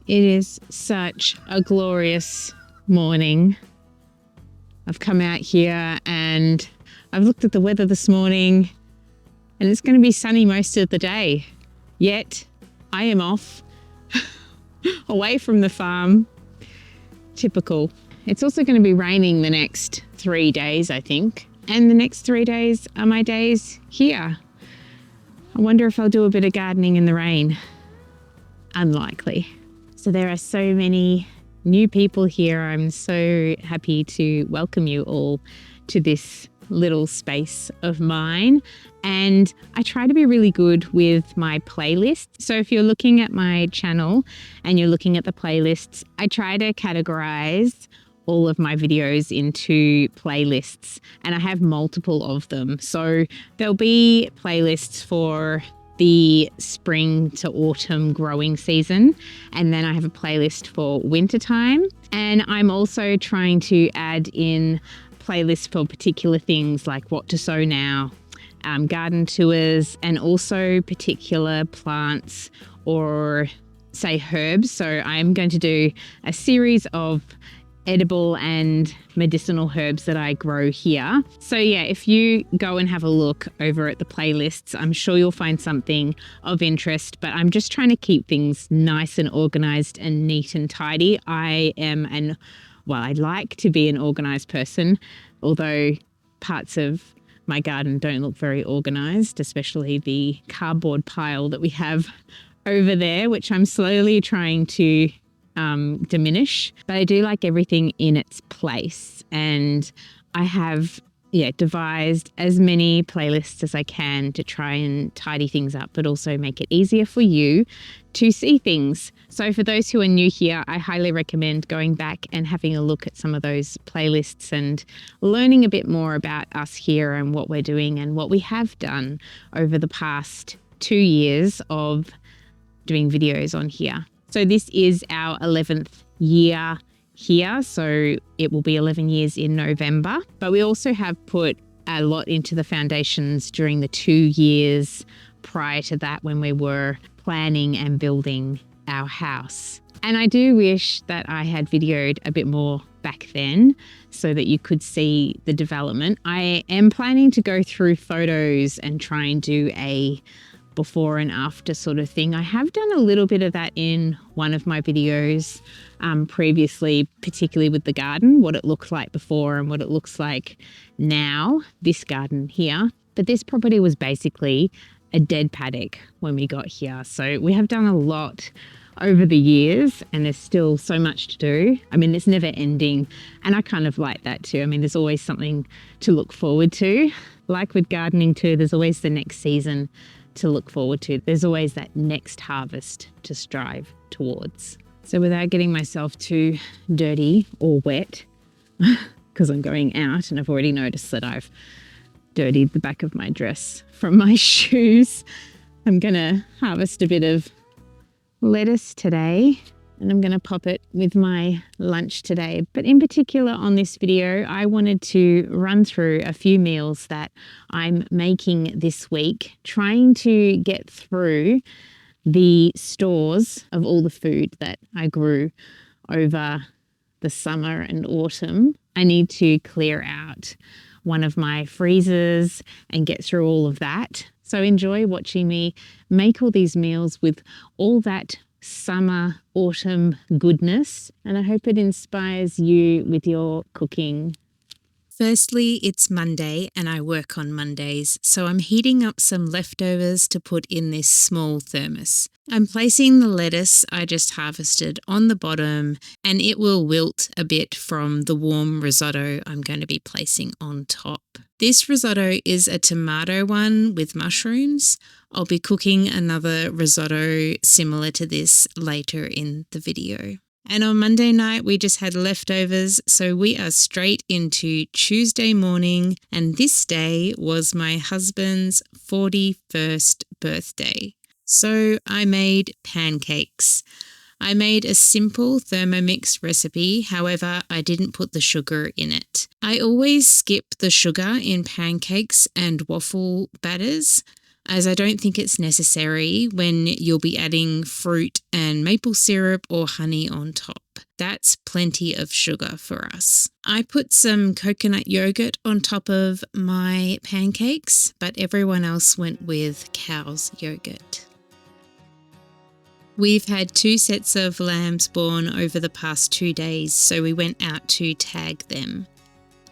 It is such a glorious morning. I've come out here and I've looked at the weather this morning and it's going to be sunny most of the day. Yet I am off away from the farm. Typical. It's also going to be raining the next 3 days, I think. And the next 3 days are my days here. I wonder if I'll do a bit of gardening in the rain. Unlikely. So there are so many new people here. I'm so happy to welcome you all to this little space of mine. And I try to be really good with my playlists. So if you're looking at my channel and you're looking at the playlists, I try to categorize all of my videos into playlists, and I have multiple of them. So there'll be playlists for the spring to autumn growing season, and then I have a playlist for winter time. And I'm also trying to add in playlists for particular things like what to sow now, garden tours, and also particular plants or say herbs. So I'm going to do a series of edible and medicinal herbs that I grow here. So yeah, if you go and have a look over at the playlists, I'm sure you'll find something of interest, but I'm just trying to keep things nice and organized and neat and tidy. I like to be an organized person, although parts of my garden don't look very organized, especially the cardboard pile that we have over there, which I'm slowly trying to diminish. But I do like everything in its place, and I have devised as many playlists as I can to try and tidy things up, but also make it easier for you to see things. So for those who are new here, I highly recommend going back and having a look at some of those playlists and learning a bit more about us here and what we're doing and what we have done over the past 2 years of doing videos on here. So this is our 11th year here, so it will be 11 years in November. But we also have put a lot into the foundations during the 2 years prior to that when we were planning and building our house. And I do wish that I had videoed a bit more back then so that you could see the development. I am planning to go through photos and try and do a before and after sort of thing. I have done a little bit of that in one of my videos previously, particularly with the garden, what it looked like before and what it looks like now, this garden here. But this property was basically a dead paddock when we got here. So we have done a lot over the years and there's still so much to do. I mean, it's never ending, and I kind of like that too. I mean, there's always something to look forward to. Like with gardening too, there's always the next season to look forward to. There's always that next harvest to strive towards. So without getting myself too dirty or wet, because I'm going out and I've already noticed that I've dirtied the back of my dress from my shoes, I'm gonna harvest a bit of lettuce today and I'm gonna pop it with my lunch today. But in particular on this video, I wanted to run through a few meals that I'm making this week, trying to get through the stores of all the food that I grew over the summer and autumn. I need to clear out one of my freezers and get through all of that. So enjoy watching me make all these meals with all that summer, autumn goodness, and I hope it inspires you with your cooking. Firstly, it's Monday and I work on Mondays, so I'm heating up some leftovers to put in this small thermos. I'm placing the lettuce I just harvested on the bottom, and it will wilt a bit from the warm risotto I'm going to be placing on top. This risotto is a tomato one with mushrooms. I'll be cooking another risotto similar to this later in the video. And on Monday night, we just had leftovers, so we are straight into Tuesday morning, and this day was my husband's 41st birthday. So I made pancakes. I made a simple Thermomix recipe, however, I didn't put the sugar in it. I always skip the sugar in pancakes and waffle batters. as I don't think it's necessary when you'll be adding fruit and maple syrup or honey on top. That's plenty of sugar for us. I put some coconut yogurt on top of my pancakes, but everyone else went with cow's yogurt. We've had 2 sets of lambs born over the past 2 days, so we went out to tag them.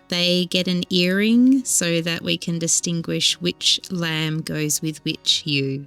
They get an earring so that we can distinguish which lamb goes with which ewe.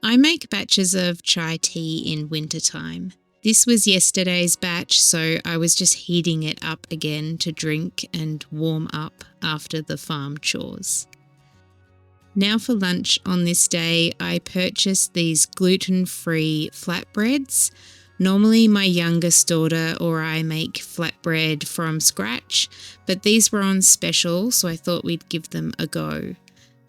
I make batches of chai tea in wintertime. This was yesterday's batch, so I was just heating it up again to drink and warm up after the farm chores. Now for lunch on this day, I purchased these gluten-free flatbreads. Normally my youngest daughter or I make flatbread from scratch, but these were on special, so I thought we'd give them a go.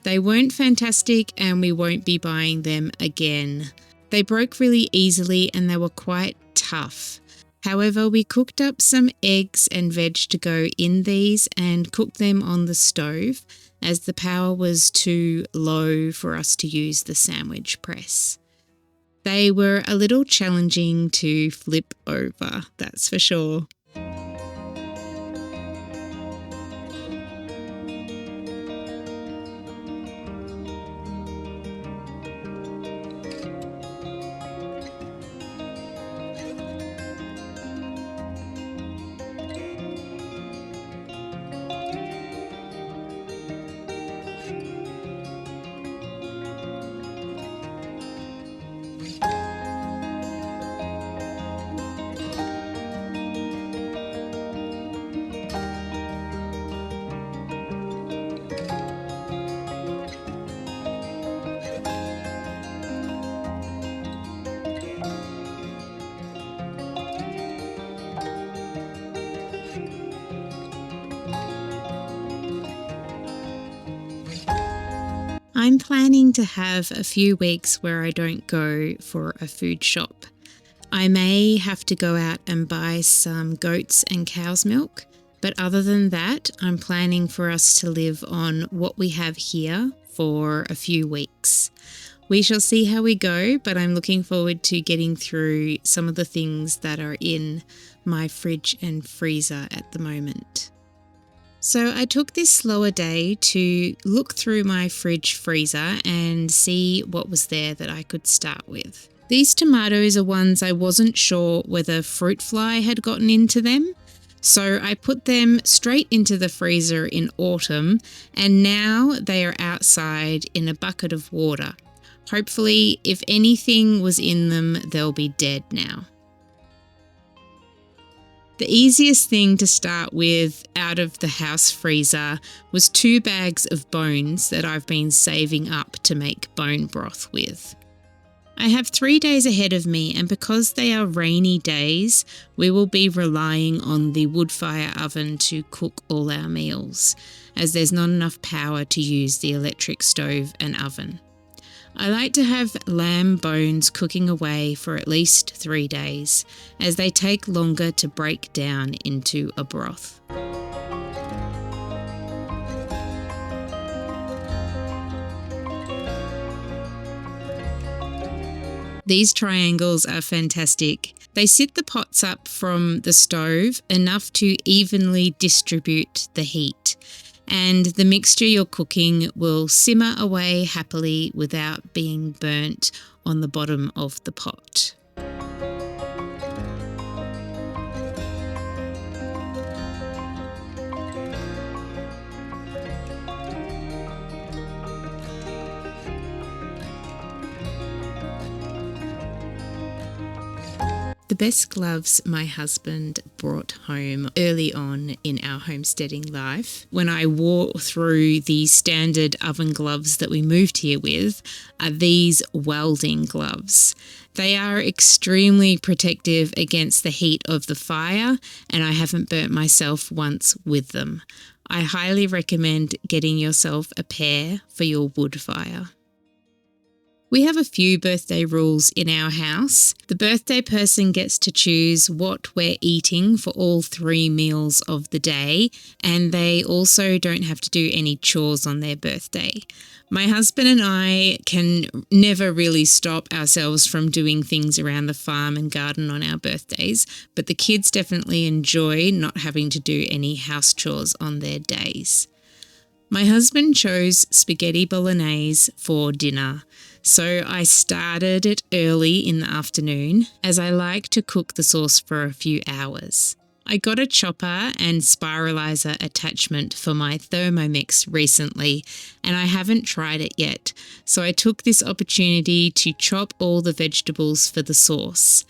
They weren't fantastic and we won't be buying them again. They broke really easily and they were quite tough. However, we cooked up some eggs and veg to go in these and cooked them on the stove as the power was too low for us to use the sandwich press. They were a little challenging to flip over, that's for sure. I'm planning to have a few weeks where I don't go for a food shop. I may have to go out and buy some goats and cow's milk, but other than that, I'm planning for us to live on what we have here for a few weeks. We shall see how we go, but I'm looking forward to getting through some of the things that are in my fridge and freezer at the moment. So I took this slower day to look through my fridge freezer and see what was there that I could start with. These tomatoes are ones I wasn't sure whether fruit fly had gotten into them, so I put them straight into the freezer in autumn and now they are outside in a bucket of water. Hopefully, if anything was in them, they'll be dead now. The easiest thing to start with out of the house freezer was 2 bags of bones that I've been saving up to make bone broth with. I have 3 days ahead of me, and because they are rainy days, we will be relying on the wood fire oven to cook all our meals, as there's not enough power to use the electric stove and oven. I like to have lamb bones cooking away for at least 3 days, as they take longer to break down into a broth. These triangles are fantastic. They sit the pots up from the stove enough to evenly distribute the heat, and the mixture you're cooking will simmer away happily without being burnt on the bottom of the pot. The best gloves my husband brought home early on in our homesteading life, when I wore through the standard oven gloves that we moved here with, are these welding gloves. They are extremely protective against the heat of the fire, and I haven't burnt myself once with them. I highly recommend getting yourself a pair for your wood fire. We have a few birthday rules in our house. The birthday person gets to choose what we're eating for all 3 meals of the day, and they also don't have to do any chores on their birthday. My husband and I can never really stop ourselves from doing things around the farm and garden on our birthdays, but the kids definitely enjoy not having to do any house chores on their days. My husband chose spaghetti bolognese for dinner, so I started it early in the afternoon, as I like to cook the sauce for a few hours. I got a chopper and spiralizer attachment for my Thermomix recently, and I haven't tried it yet, so I took this opportunity to chop all the vegetables for the sauce.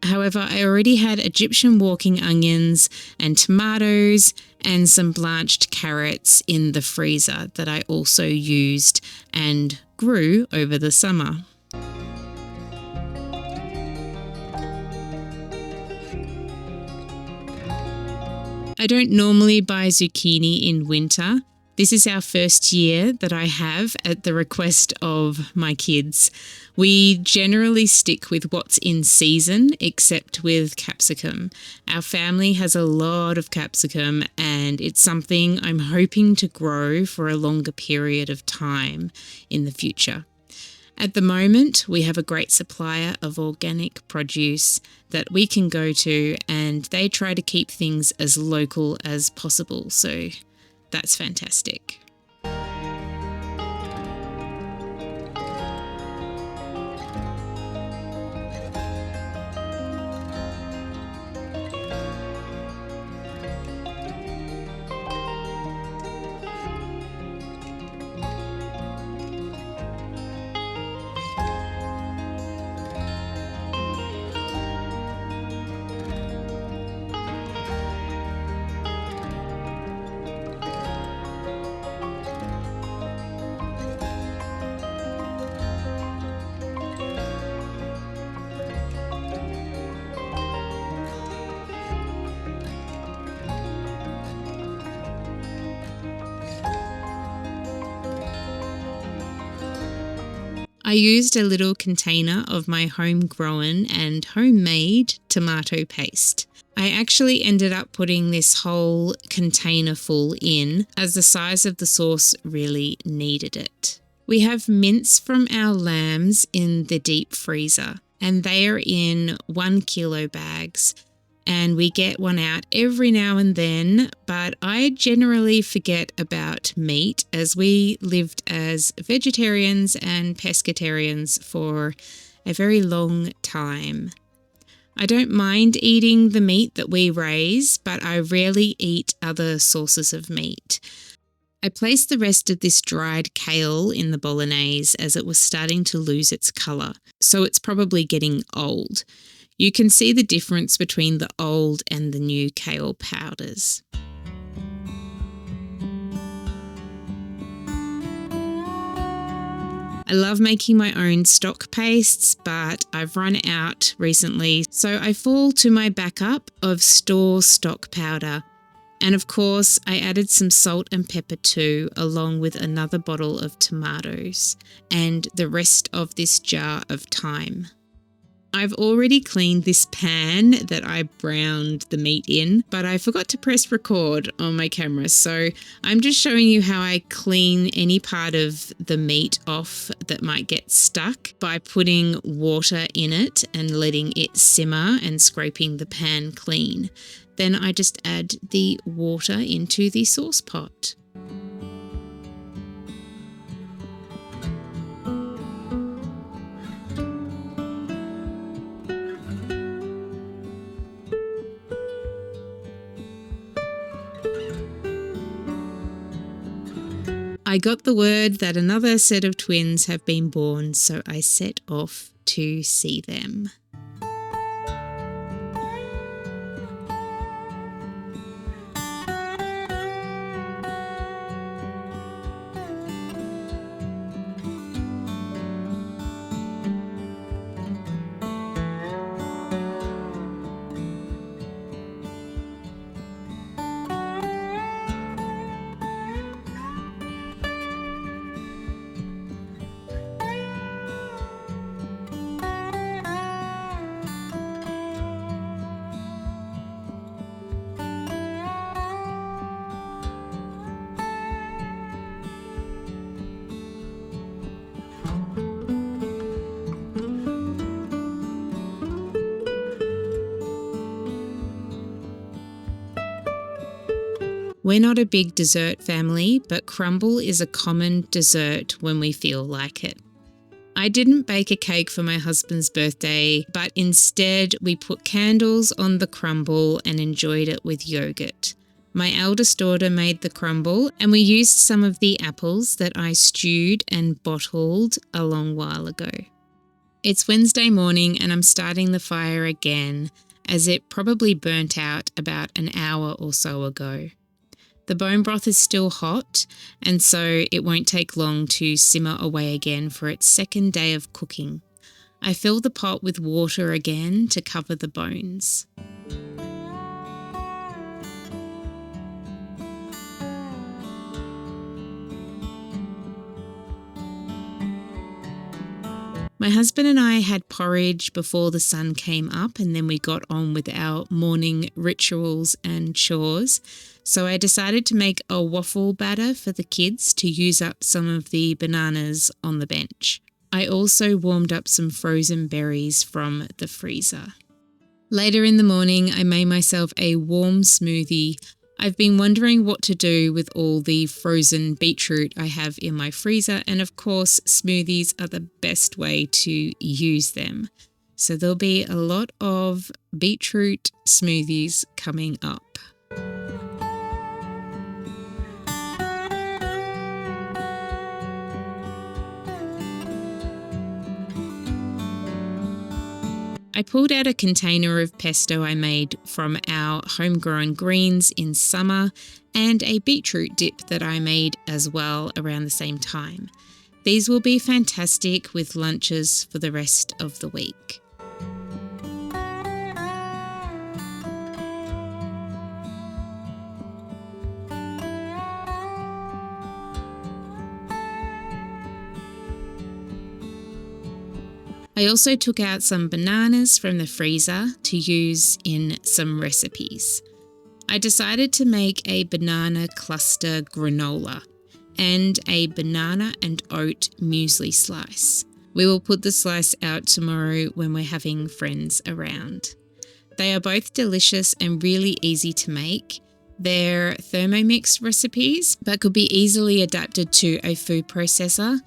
However, I already had Egyptian walking onions and tomatoes and some blanched carrots in the freezer that I also used and grew over the summer. I don't normally buy zucchini in winter. This is our first year that I have at the request of my kids. We generally stick with what's in season, except with capsicum. Our family has a lot of capsicum, and it's something I'm hoping to grow for a longer period of time in the future. At the moment, we have a great supplier of organic produce that we can go to, and they try to keep things as local as possible, so that's fantastic. I used a little container of my homegrown and homemade tomato paste. I actually ended up putting this whole container full in, as the size of the sauce really needed it. We have mince from our lambs in the deep freezer, and they are in 1 kilo bags. And we get one out every now and then, but I generally forget about meat, as we lived as vegetarians and pescatarians for a very long time. I don't mind eating the meat that we raise, but I rarely eat other sources of meat. I placed the rest of this dried kale in the bolognese as it was starting to lose its colour, so it's probably getting old. You can see the difference between the old and the new kale powders. I love making my own stock pastes, but I've run out recently, so I fall to my backup of store stock powder. And of course, I added some salt and pepper too, along with another bottle of tomatoes and the rest of this jar of thyme. I've already cleaned this pan that I browned the meat in, but I forgot to press record on my camera. So I'm just showing you how I clean any part of the meat off that might get stuck by putting water in it and letting it simmer and scraping the pan clean. Then I just add the water into the sauce pot. I got the word that another set of twins have been born, so I set off to see them. We're not a big dessert family, but crumble is a common dessert when we feel like it. I didn't bake a cake for my husband's birthday, but instead we put candles on the crumble and enjoyed it with yogurt. My eldest daughter made the crumble and we used some of the apples that I stewed and bottled a long while ago. It's Wednesday morning and I'm starting the fire again, as it probably burnt out about an hour or so ago. The bone broth is still hot, and so it won't take long to simmer away again for its second day of cooking. I fill the pot with water again to cover the bones. My husband and I had porridge before the sun came up, and then we got on with our morning rituals and chores. So I decided to make a waffle batter for the kids to use up some of the bananas on the bench. I also warmed up some frozen berries from the freezer. Later in the morning, I made myself a warm smoothie. I've been wondering what to do with all the frozen beetroot I have in my freezer, and of course, smoothies are the best way to use them. So there'll be a lot of beetroot smoothies coming up. I pulled out a container of pesto I made from our homegrown greens in summer and a beetroot dip that I made as well around the same time. These will be fantastic with lunches for the rest of the week. I also took out some bananas from the freezer to use in some recipes. I decided to make a banana cluster granola and a banana and oat muesli slice. We will put the slice out tomorrow when we're having friends around. They are both delicious and really easy to make. They're Thermomix recipes, but could be easily adapted to a food processor,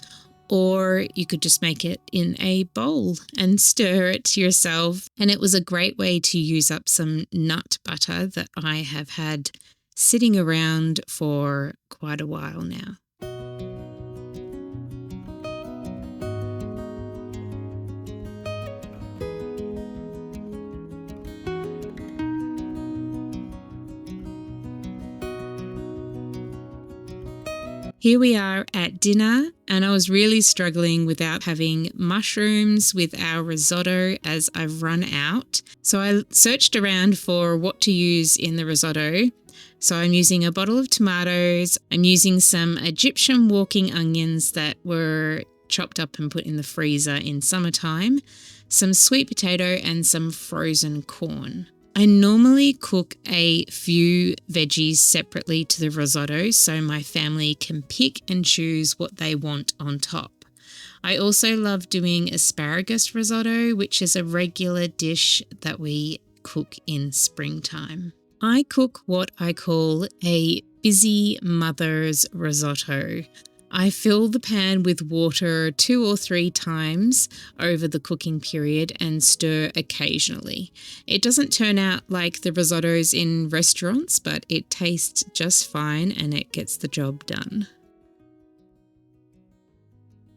or you could just make it in a bowl and stir it yourself. And it was a great way to use up some nut butter that I have had sitting around for quite a while now. Here we are at dinner, and I was really struggling without having mushrooms with our risotto as I've run out. So I searched around for what to use in the risotto. So I'm using a bottle of tomatoes. I'm using some Egyptian walking onions that were chopped up and put in the freezer in summertime, some sweet potato and some frozen corn. I normally cook a few veggies separately to the risotto so my family can pick and choose what they want on top. I also love doing asparagus risotto, which is a regular dish that we cook in springtime. I cook what I call a busy mother's risotto. I fill the pan with water 2 or 3 times over the cooking period and stir occasionally. It doesn't turn out like the risottos in restaurants, but it tastes just fine and it gets the job done.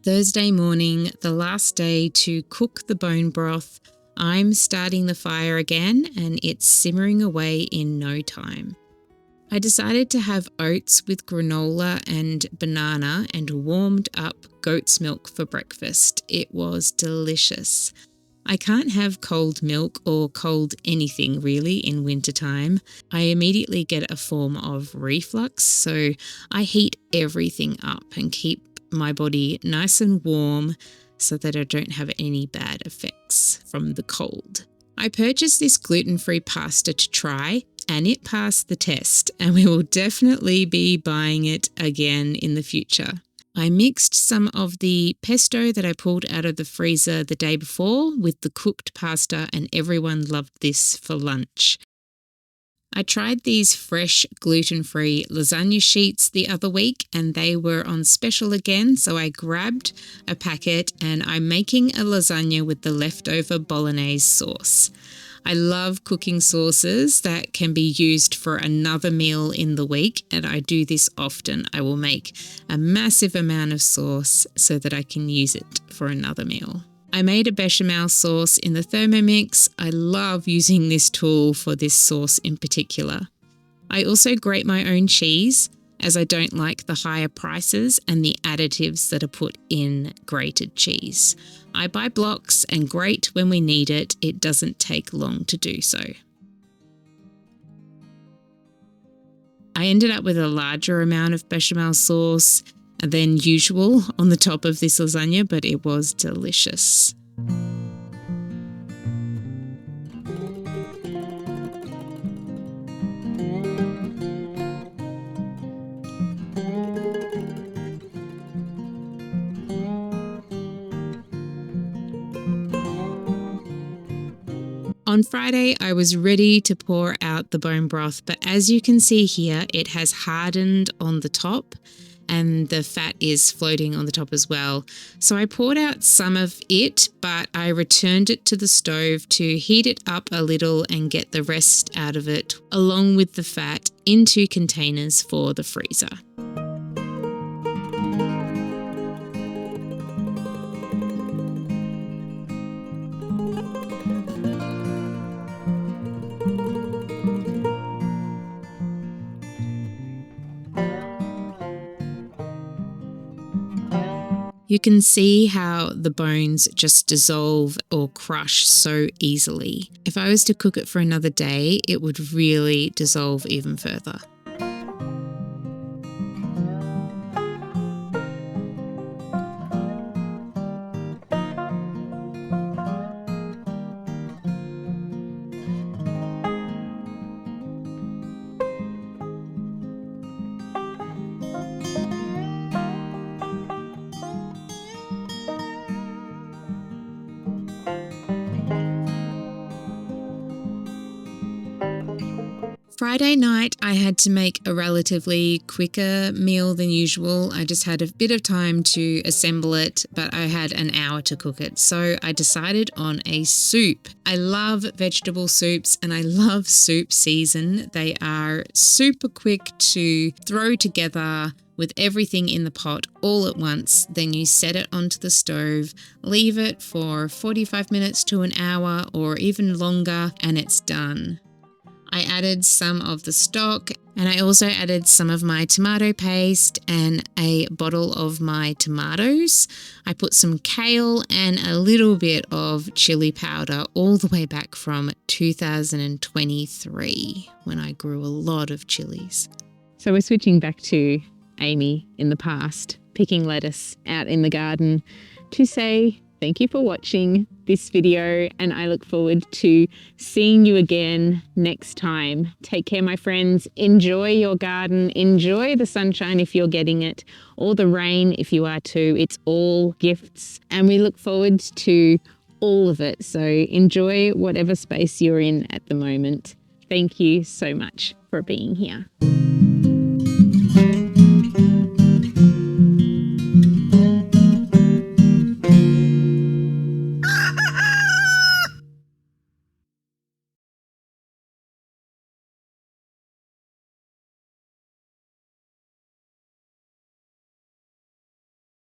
Thursday morning, the last day to cook the bone broth, I'm starting the fire again and it's simmering away in no time. I decided to have oats with granola and banana and warmed up goat's milk for breakfast. It was delicious. I can't have cold milk or cold anything really in wintertime. I immediately get a form of reflux, so I heat everything up and keep my body nice and warm so that I don't have any bad effects from the cold. I purchased this gluten-free pasta to try, and it passed the test, and we will definitely be buying it again in the future. I mixed some of the pesto that I pulled out of the freezer the day before with the cooked pasta, and everyone loved this for lunch. I tried these fresh gluten-free lasagna sheets the other week and they were on special again, so I grabbed a packet and I'm making a lasagna with the leftover bolognese sauce. I love cooking sauces that can be used for another meal in the week, and I do this often. I will make a massive amount of sauce so that I can use it for another meal. I made a bechamel sauce in the Thermomix. I love using this tool for this sauce in particular. I also grate my own cheese, as I don't like the higher prices and the additives that are put in grated cheese. I buy blocks and grate when we need it. It doesn't take long to do so. I ended up with a larger amount of bechamel sauce than usual on the top of this lasagna, but it was delicious. On Friday, I was ready to pour out the bone broth, but as you can see here, it has hardened on the top and the fat is floating on the top as well. So I poured out some of it, but I returned it to the stove to heat it up a little and get the rest out of it, along with the fat, into containers for the freezer. You can see how the bones just dissolve or crush so easily. If I was to cook it for another day, it would really dissolve even further. Friday night, I had to make a relatively quicker meal than usual. I just had a bit of time to assemble it, but I had an hour to cook it. So I decided on a soup. I love vegetable soups and I love soup season. They are super quick to throw together with everything in the pot all at once. Then you set it onto the stove, leave it for 45 minutes to an hour or even longer, and it's done. I added some of the stock, and I also added some of my tomato paste and a bottle of my tomatoes. I put some kale and a little bit of chili powder all the way back from 2023 when I grew a lot of chilies. So we're switching back to Amy in the past, picking lettuce out in the garden, to say thank you for watching this video, and I look forward to seeing you again next time. Take care, my friends. Enjoy your garden. Enjoy the sunshine if you're getting it, or the rain if you are too. It's all gifts, and we look forward to all of it. So enjoy whatever space you're in at the moment. Thank you so much for being here.